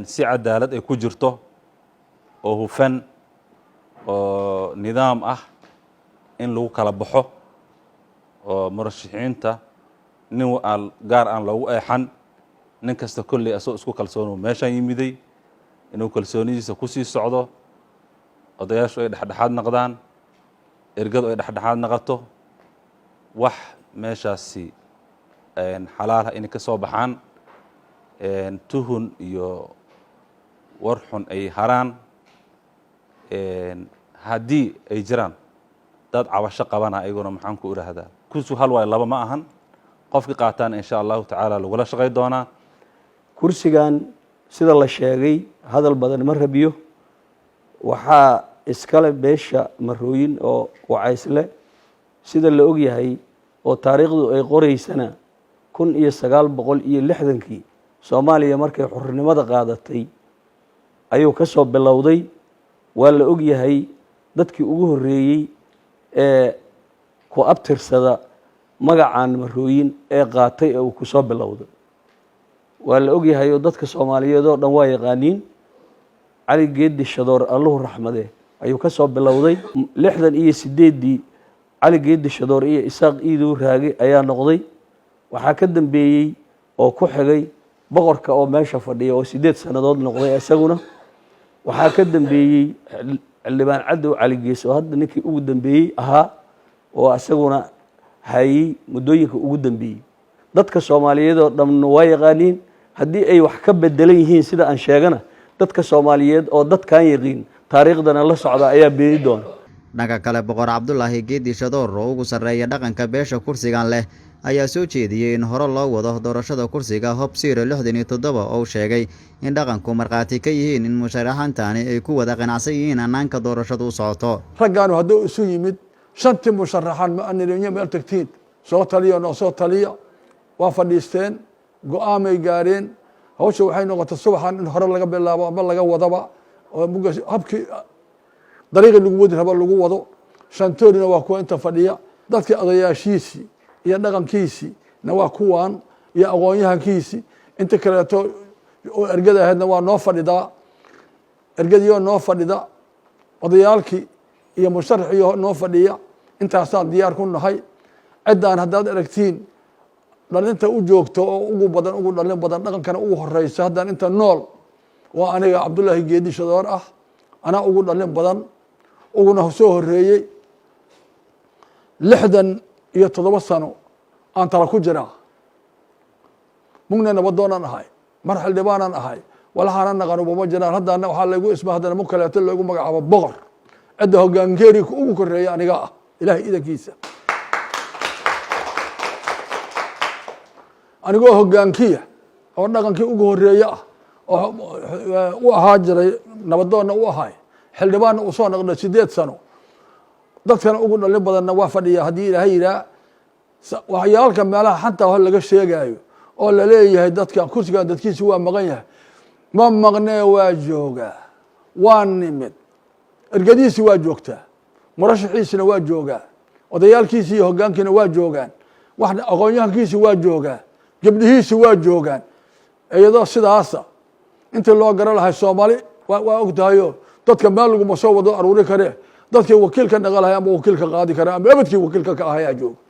si cadaalad ay ku jirto oo hufan oo nidaam ah in lagu kala baxo oo murashaxiinta nin gaar aan loogu eexan nin kasta kolley asoo isku kalsoon meeshaan yimiday inuu kalsoonidiisa ku sii socdo odayaashu ay dhexdhexaad noqdaan ergadu ay dhexdhexaad noqoto wax meeshaasi xalaal inay ka soo baxaan tuhun iyo war xun ay haraan haddii ay jiraan dad cabasho qabana ayaguna maxaan ku idhaahdaa kursi hal waayo laba ma ahan qofkii qaataan insha allahu tacaala lagula shaqay doonaa kursigan sida la sheegay hadal badan ma rabiyo waxaa iskale beesha marooyin oo wacaysle sida la og yahay oo taariikhdu ay qoraysana 1960kii Soomaaliya markay xornimada qaadatay ayuu ka soo bilowday waa la og yahay dadkii ugu horeeyay ee ku abtirsada magacan marooyin ee qaatay ee uu ku soo bilowday waa la og yahay oo dadka Soomaaliyeed oo dhan waa yaqaaniin Cali Geedi Shadoor Allahu raxmade ayuu ka soo bilowday 68dii Cali Geedi Shadoor iyo Isaaq Iidow Raage ayaa noqday waxaa ka dambeeyay oo ku xigay boqorka oo meesha fadhiya oo 8 sanadood noqday isaguna waxaa ka dambeeyay xildhibaan Cadow Cali Geeso hadda ninkii ugu dambeeyay ahaa oo isaguna hayay mudooyinka ugu dambeeyay dadka Soomaaliyeed oo dhan waa yaqaaniin haddii ay wax ka bedelan yihiin sida aan sheegana dadka Soomaaliyeed oo dadkan yaqiin taariikhdana la socda ayaa beeri doona dhanka kale boqor Cabdullaahi Geedi Shadoor oo ugu sareeya dhaqanka beesha kursigan leh ayaa soo jeediyay in hore loo wado doorashada kursiga Hob 067 oo sheegay in dhaqanku marqaati ka yihiin in musharaxantani ay ku wada qanacsan yihiin anaanka doorashadu u socoto raggaan hadduu isu yimid shantii musharaxan ma anileenyo meel tagtiin soo taliya noo soo taliya waa fadhiisteen go'aamay gaareen hawsha waxay noqotay subaxan in hore laga bilaabo ama laga wadaba oo habkii dariiqii lagu wadi rabo lagu wado shantoodina waa kuwa inta fadhiya dadkii odayaashiisii iyo dhaqankiisii na waa kuwan iyo aqoon-yahankiisii inta kaleeto oo ergada ahaydna waa noo fadhidaa ergadiioo noo fadhida odayaalkii iyo musharaxiyo noo fadhiya intaasaan diyaar ku nahay ciddaan haddaad aragtiin dhalinta u joogto oo ugu dhalin badan dhaqankana ugu horeysa haddaan inta nool waa aniga Cabdullaahi Geedi Shadoor ah anaa ugu dhalin badan uguna soo horeeyey 67 sano aan tala ku jiraa mugna nabadoonaan ahay mar xildhibaanaan ahay walaxaana naqanuba ma jiraan haddana waxaa laygu isma haddana mu kaleeto loogu magacaabo boqor cidda hoggaankeeri ugu koreeya aniga ah ilaahay idankiisa anigoo hoggaankiya oo dhaqankii ugu horeeya ah oo u ahaa jiray nabadoonna u ahay xildhibaanna uu soo noqday 8 sano dadkana ugu dhalin badanna waa fadhiya haddii ilaahay yidhaa waxyaalka meelaha xanta hor laga sheegaayo oo la leeyahay dadka kursiga dadkiisa waa maqan yahay ma maqnee waa joogaa waa nimid ergadiisi waa joogtaa murashaxiisina waa joogaa odayaalkiisi iyo hoggaankiina waa joogaan wax aqoon-yahankiisi waa joogaa gabdhihiisi waa joogaan iyadoo sidaasa intii loo garan lahay Soomaali waa ogtahayo dadka meel lagu soo wado aruuri kare dadkii wakiilka dhaqalahay ama wakiilka qaadi kara ama abadkii wakiilka ka ahaa jooga